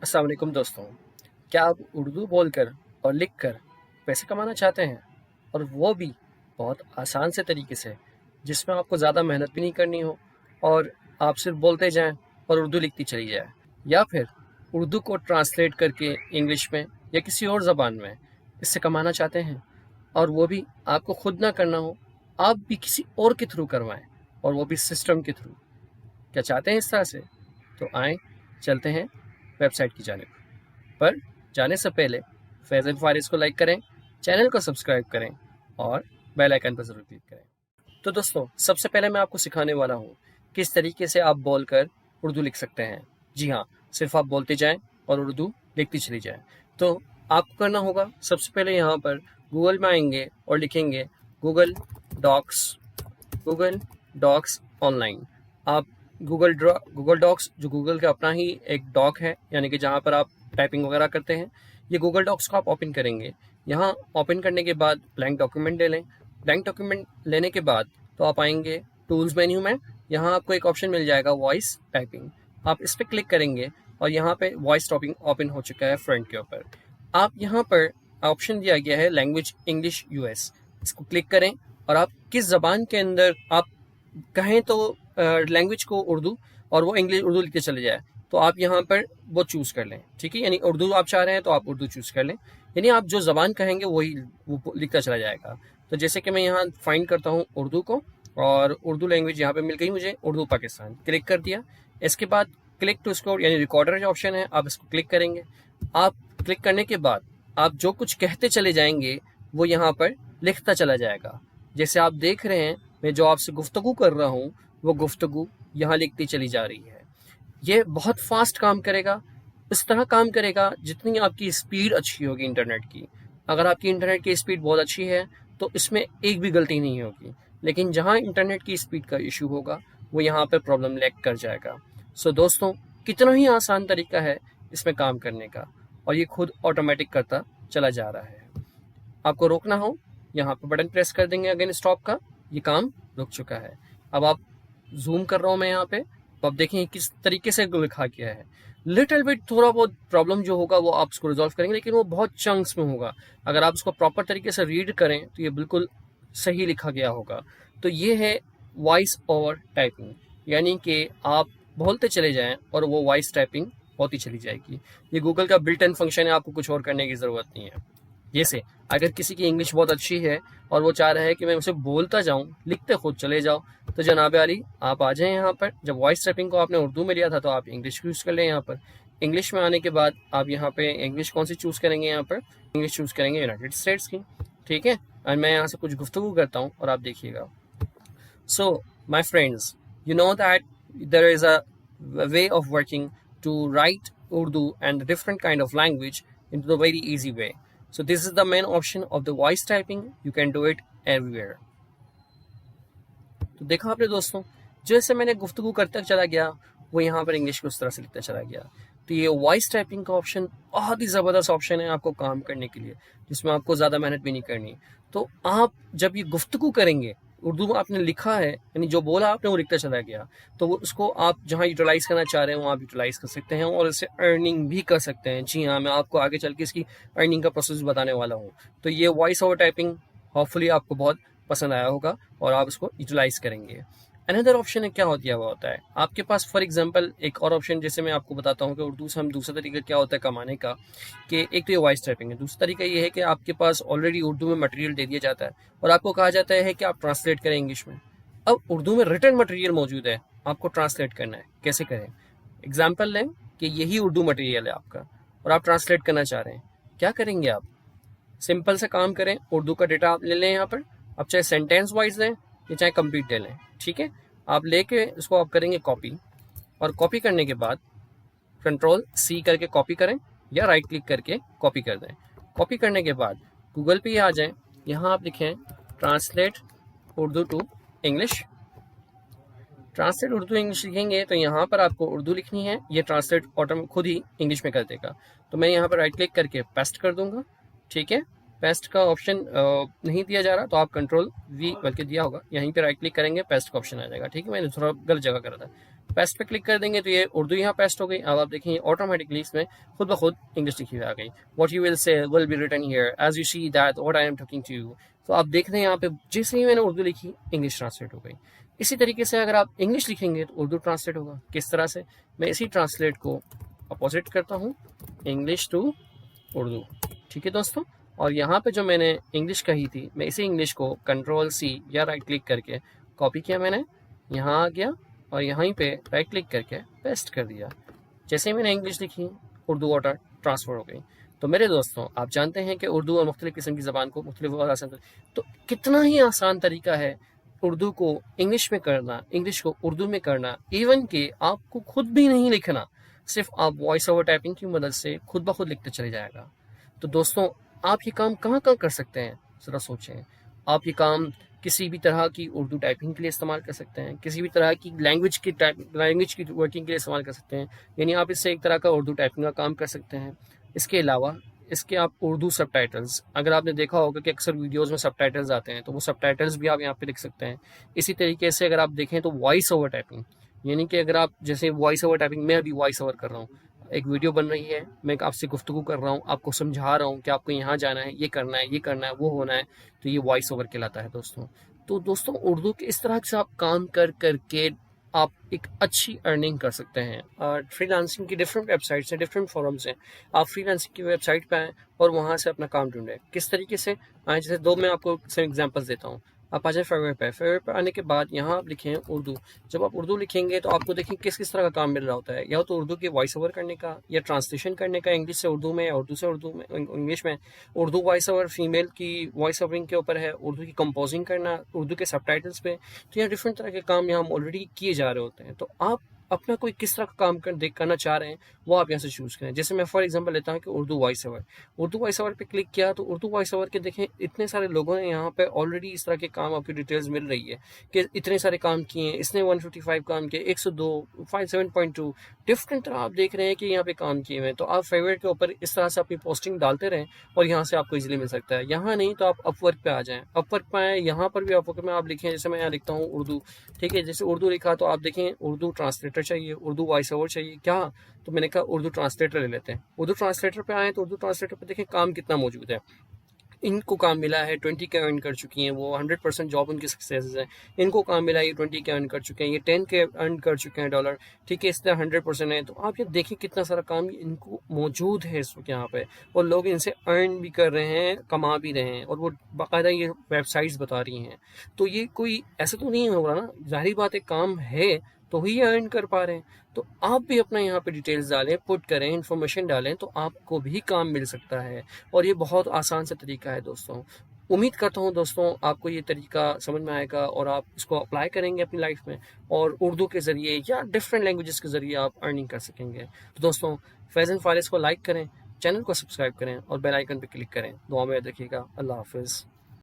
अस्सलाम वालेकुम दोस्तों। क्या आप उर्दू बोलकर और लिखकर पैसे कमाना चाहते हैं, और वो भी बहुत आसान से तरीके से, जिसमें आपको ज़्यादा मेहनत भी नहीं करनी हो और आप सिर्फ बोलते जाएं और उर्दू लिखती चली जाए, या फिर उर्दू को ट्रांसलेट करके इंग्लिश में या किसी और ज़बान में इससे कमाना चाहते हैं, और वो भी आपको खुद ना करना हो, आप भी किसी और के थ्रू करवाएं, और वो भी सिस्टम के थ्रू। क्या चाहते हैं इस तरह से? तो आएँ, चलते हैं वेबसाइट की जानिब। पर जाने से पहले फैज़ एंड फारिस को लाइक करें, चैनल को सब्सक्राइब करें और बेल आइकन पर ज़रूर क्लिक करें। तो दोस्तों, सबसे पहले मैं आपको सिखाने वाला हूँ किस तरीके से आप बोलकर उर्दू लिख सकते हैं। जी हाँ, सिर्फ आप बोलते जाएं और उर्दू लिखती चली जाए। तो आपको करना होगा, सबसे पहले यहाँ पर गूगल में आएंगे और लिखेंगे Google docs. Google docs online. आप गूगल डॉक्स, जो गूगल का अपना ही एक डॉक है, यानी कि जहाँ पर आप टाइपिंग वगैरह करते हैं, ये गूगल डॉक्स को आप ओपन करेंगे। यहाँ ओपन करने के बाद ब्लैंक डॉक्यूमेंट ले लें। ब्लैंक डॉक्यूमेंट लेने के बाद तो आप आएंगे टूल्स मेन्यू में। यहाँ आपको एक ऑप्शन मिल जाएगा वॉइस टाइपिंग। आप इस पर क्लिक करेंगे और यहाँ पे वॉइस टाइपिंग ओपन हो चुका है फ्रंट के ऊपर। आप यहाँ पर ऑप्शन दिया गया है लैंग्वेज इंग्लिश यूएस, इसको क्लिक करें और आप किस ज़बान के अंदर आप कहें तो लैंग्वेज को उर्दू, और वो इंग्लिश उर्दू लिखते चले जाए, तो आप यहाँ पर वो चूज़ कर लें। ठीक है, यानी उर्दू आप चाह रहे हैं तो आप उर्दू चूज़ कर लें, यानी आप जो ज़बान कहेंगे वही वो लिखता चला जाएगा। तो जैसे कि मैं यहाँ फाइंड करता हूँ उर्दू को, और उर्दू लैंग्वेज यहाँ पे मिल गई मुझे, उर्दू पाकिस्तान, क्लिक कर दिया। इसके बाद क्लिक टू स्कोर यानी रिकॉर्डर जो ऑप्शन है, आप इसको क्लिक करेंगे। आप क्लिक करने के बाद आप जो कुछ कहते चले जाएंगे वो यहाँ पर लिखता चला जाएगा। जैसे आप देख रहे हैं, मैं जो आपसे गुफ्तगू कर रहा हूँ वो गुफ्तगू यहाँ लिखती चली जा रही है। ये बहुत फास्ट काम करेगा, इस तरह काम करेगा जितनी आपकी स्पीड अच्छी होगी इंटरनेट की। अगर आपकी इंटरनेट की स्पीड बहुत अच्छी है तो इसमें एक भी गलती नहीं होगी, लेकिन जहाँ इंटरनेट की स्पीड का इशू होगा वो यहाँ पर प्रॉब्लम लैग कर जाएगा। सो दोस्तों, कितना ही आसान तरीका है इसमें काम करने का, और ये खुद ऑटोमेटिक करता चला जा रहा है। आपको रोकना हो, यहाँ पर बटन प्रेस कर देंगे अगेन स्टॉप का, ये काम रुक चुका है। अब आप जूम कर रहा हूँ मैं यहाँ पे, तो आप देखें किस तरीके से लिखा गया है। लिटिल बिट थोड़ा बहुत प्रॉब्लम जो होगा वो आप उसको रिजॉल्व करेंगे, लेकिन वो बहुत चंक्स में होगा। अगर आप उसको प्रॉपर तरीके से रीड करें तो ये बिल्कुल सही लिखा गया होगा। तो ये है वॉइस ओवर टाइपिंग, यानी कि आप बोलते चले जाएं और वो वॉइस टाइपिंग होती चली जाएगी। ये गूगल का बिल्ट इन फंक्शन है, आपको कुछ और करने की ज़रूरत नहीं है। जैसे अगर किसी की इंग्लिश बहुत अच्छी है और वो चाह रहा है कि मैं उसे बोलता जाऊं, लिखते खुद चले जाओ, तो जनाब आली आप आ जाएं यहाँ पर। जब वॉइस टाइपिंग को आपने उर्दू में लिया था तो आप इंग्लिश यूज़ कर लें। यहाँ पर इंग्लिश में आने के बाद आप यहाँ पे इंग्लिश कौन सी चूज़ करेंगे, यहाँ पर इंग्लिश चूज़ करेंगे यूनाइटेड स्टेट्स की। ठीक है, और मैं यहाँ से कुछ गुफ्तगू करता हूँ और आप देखिएगा। So, my friends, you know that there is a way of working to write Urdu and different kind of language into the very easy way. So this is the main option of the voice typing. You can do it everywhere. तो देखा आपने दोस्तों, जैसे मैंने गुफ्तगू करता चला गया वो यहाँ पर इंग्लिश को उस तरह से लिखता चला गया। तो ये वॉइस टाइपिंग का ऑप्शन बहुत ही ज़बरदस्त ऑप्शन है आपको काम करने के लिए, जिसमें आपको ज़्यादा मेहनत भी नहीं करनी। तो आप जब ये गुफ्तगू करेंगे, उर्दू में आपने लिखा है, यानी जो बोला आपने वो लिखता चला गया, तो वो उसको आप जहाँ यूटिलाइज़ करना चाह रहे हैं वहाँ आप यूटिलाइज़ कर सकते हैं और इससे अर्निंग भी कर सकते हैं। जी हाँ, मैं आपको आगे चल के इसकी अर्निंग का प्रोसेस बताने वाला हूँ। तो ये वॉइस ओवर टाइपिंग होपफुली आपको बहुत पसंद आया होगा और आप इसको यूटिलाइज करेंगे। अनदर ऑप्शन है, क्या होता हुआ होता है आपके पास, फॉर एग्जांपल एक और ऑप्शन, जैसे मैं आपको बताता हूँ कि उर्दू से हम दूसरा तरीका क्या होता है कमाने का, कि एक तो ये वॉइस टाइपिंग है, दूसरा तरीका ये है कि आपके पास ऑलरेडी उर्दू में मटेरियल दे दिया जाता है और आपको कहा जाता है कि आप ट्रांसलेट करें इंग्लिश में। अब उर्दू में रिटन मटेरियल मौजूद है, आपको ट्रांसलेट करना है। कैसे करें? एग्जाम्पल लें कि यही उर्दू मटेरियल है आपका और आप ट्रांसलेट करना चाह रहे हैं, क्या करेंगे आप? सिंपल सा काम करें, उर्दू का डेटा आप ले लें यहाँ पर, आप चाहे सेंटेंस वाइज लें या चाहे कंप्लीट ले लें। ठीक है, आप लेके इसको आप करेंगे कॉपी, और कॉपी करने के बाद कंट्रोल सी करके कॉपी करें या राइट क्लिक करके कॉपी कर दें। कॉपी करने के बाद गूगल पे आ जाएं, यहाँ आप लिखें translate Urdu to English. Translate Urdu English लिखेंगे तो यहाँ पर आपको उर्दू लिखनी है, ये ट्रांसलेट ऑटोमेटिक खुद ही इंग्लिश में कर देगा। तो मैं यहाँ पर राइट क्लिक करके पेस्ट कर दूंगा। ठीक है, पेस्ट का ऑप्शन नहीं दिया जा रहा तो आप कंट्रोल वी बल्कि दिया होगा, यहीं पे राइट क्लिक करेंगे पेस्ट का ऑप्शन आ जाएगा। ठीक है, मैंने थोड़ा गलत जगह करा था, पेस्ट पे क्लिक कर देंगे तो ये उर्दू यहाँ पेस्ट हो गई। अब आप देखेंगे ऑटोमेटिकली इसमें खुद ब खुद इंग्लिश लिखी हुई आ गई। What you will say will be written here as you see that what I am talking to you. तो आप देख रहे हैं यहाँ पे जैसे ही मैंने उर्दू लिखी इंग्लिश ट्रांसलेट हो गई। इसी तरीके से अगर आप इंग्लिश लिखेंगे तो उर्दू ट्रांसलेट होगा। किस तरह से, मैं इसी ट्रांसलेट को अपोजिट करता हूँ, इंग्लिश टू उर्दू। ठीक है दोस्तों, और यहाँ पे जो मैंने इंग्लिश कही थी, मैं इसी इंग्लिश को Ctrl+C या राइट क्लिक करके कॉपी किया, मैंने यहाँ आ गया और यहीं पे राइट क्लिक करके पेस्ट कर दिया। जैसे ही मैंने इंग्लिश लिखी उर्दू ऑटो ट्रांसफ़र हो गई। तो मेरे दोस्तों, आप जानते हैं कि उर्दू और मुख्तलिफ़ किस्म की ज़बान को मुख्तलिफ आसान, तो कितना ही आसान तरीका है उर्दू को इंग्लिश में करना, इंग्लिश को उर्दू में करना। इवन कि आपको खुद भी नहीं लिखना, सिर्फ आप वॉइस ओवर टाइपिंग की मदद से खुद ब खुद लिखते चले जाएगा। तो दोस्तों, आप ये काम कहाँ कहाँ कर सकते हैं, ज़रा सोचें। आप ये काम किसी भी तरह की उर्दू टाइपिंग के लिए इस्तेमाल कर सकते हैं, किसी भी तरह की लैंग्वेज की वर्किंग के लिए इस्तेमाल कर सकते हैं। यानी आप इससे एक तरह का उर्दू टाइपिंग का काम कर सकते हैं। इसके अलावा इसके आप उर्दू सबटाइटल्स, अगर आपने देखा होगा कि अक्सर वीडियोस में सबटाइटल्स आते हैं, तो वो सबटाइटल्स भी आप यहाँ पे लिख सकते हैं। इसी तरीके से अगर आप देखें तो वॉइस ओवर टाइपिंग, यानी कि अगर आप जैसे वॉइस ओवर टाइपिंग, मैं अभी वॉइस ओवर कर रहा हूँ, एक वीडियो बन रही है, मैं आपसे गुफ्तगू कर रहा हूँ, आपको समझा रहा हूँ कि आपको यहाँ जाना है, ये करना है, ये करना है, वो होना है, तो ये वॉइस ओवर कहलाता है दोस्तों। तो दोस्तों, उर्दू के इस तरह से आप काम कर करके आप एक अच्छी अर्निंग कर सकते हैं। और फ्रीलांसिंग की डिफरेंट वेबसाइट्स हैं, डिफरेंट फोरम्स हैं। आप फ्रीलांसिंग की वेबसाइट पे आएँ और वहाँ से अपना काम ढूंढें। किस तरीके से आए, जैसे दो मैं आपको सेम एग्जांपल्स देता हूँ। आप आ जाए फेवरेट पे, फेवरेट पे आने के बाद यहाँ आप लिखें उर्दू। जब आप उर्दू लिखेंगे तो आपको देखें किस किस तरह का काम मिल रहा होता है, या तो उर्दू के वॉइस ओवर करने का, या ट्रांसलेशन करने का इंग्लिश से उर्दू में, या उर्दू से उर्दू में इंग्लिश में। उर्दू वॉइस ओवर फीमेल की वॉइस ओवरिंग के ऊपर है, उर्दू की कंपोजिंग करना उर्दू के सबटाइटल्स पे। तो यहाँ डिफरेंट तरह के काम यहाँ ऑलरेडी किए जा रहे होते हैं। तो आप अपना कोई किस तरह का काम करना चाह रहे हैं, वो आप यहाँ से चूज़ करें। जैसे मैं फॉर एग्जांपल लेता हूँ कि उर्दू वॉइस ओवर पे क्लिक किया, तो उर्दू वॉइस ओवर के देखें इतने सारे लोगों ने यहाँ पे ऑलरेडी इस तरह के काम, आपकी डिटेल्स मिल रही है कि इतने सारे काम किए हैं, इसने 155 काम किए, 102, 57.2 डिफरेंट तरह आप देख रहे हैं कि यहाँ पे काम किए हुए हैं। तो आप फेवरेट के ऊपर इस तरह से अपनी पोस्टिंग डालते रहें और यहाँ से आपको इजीली मिल सकता है। यहाँ नहीं तो आप अपवर्क पे आ जाएं, अपवर्क पे आए, यहाँ पर भी अपवर्क में आप लिखें, जैसे मैं यहाँ लिखता हूँ उर्दू। ठीक है, जैसे उर्दू लिखा तो आप देखें उर्दू ट्रांसलेटर चाहिए, उर्दू वॉइस ओवर चाहिए क्या, तो मैंने कहा उर्दू ट्रांसलेटर ले लेते हैं। उर्दू ट्रांसलेटर पे आए तो उर्दू ट्रांसलेटर पे देखें काम कितना मौजूद है। इनको काम मिला है 20 के अर्न कर चुकी हैं, वो 100% जॉब उनकी सक्सेस है। इनको काम मिला है, ये 20 के अर्न कर चुके हैं, ये 10 के अर्न कर चुके हैं डॉलर। ठीक है, इस तरह 100% है। तो आप ये देखें कितना सारा काम इनको मौजूद है इस वक्त यहाँ पे, और लोग इनसे अर्न भी कर रहे हैं, कमा भी रहे हैं, और वो बाकायदा ये वेबसाइट्स बता रही हैं। तो ये कोई ऐसा तो नहीं हो रहा ना, जाहिर बात है काम है तो ही अर्न कर पा रहे हैं। तो आप भी अपना यहाँ पे डिटेल्स डालें, पुट करें, इन्फॉर्मेशन डालें, तो आपको भी काम मिल सकता है। और ये बहुत आसान सा तरीका है दोस्तों। उम्मीद करता हूँ दोस्तों आपको ये तरीका समझ में आएगा और आप इसको अप्लाई करेंगे अपनी लाइफ में, और उर्दू के ज़रिए या डिफरेंट लैंग्वेजेस के ज़रिए आप अर्निंग कर सकेंगे। तो दोस्तों, फैज़न फारिस को लाइक करें, चैनल को सब्सक्राइब करें और बेल आइकन पर क्लिक करें। दुआ में रखिएगा। अल्लाह हाफिज़।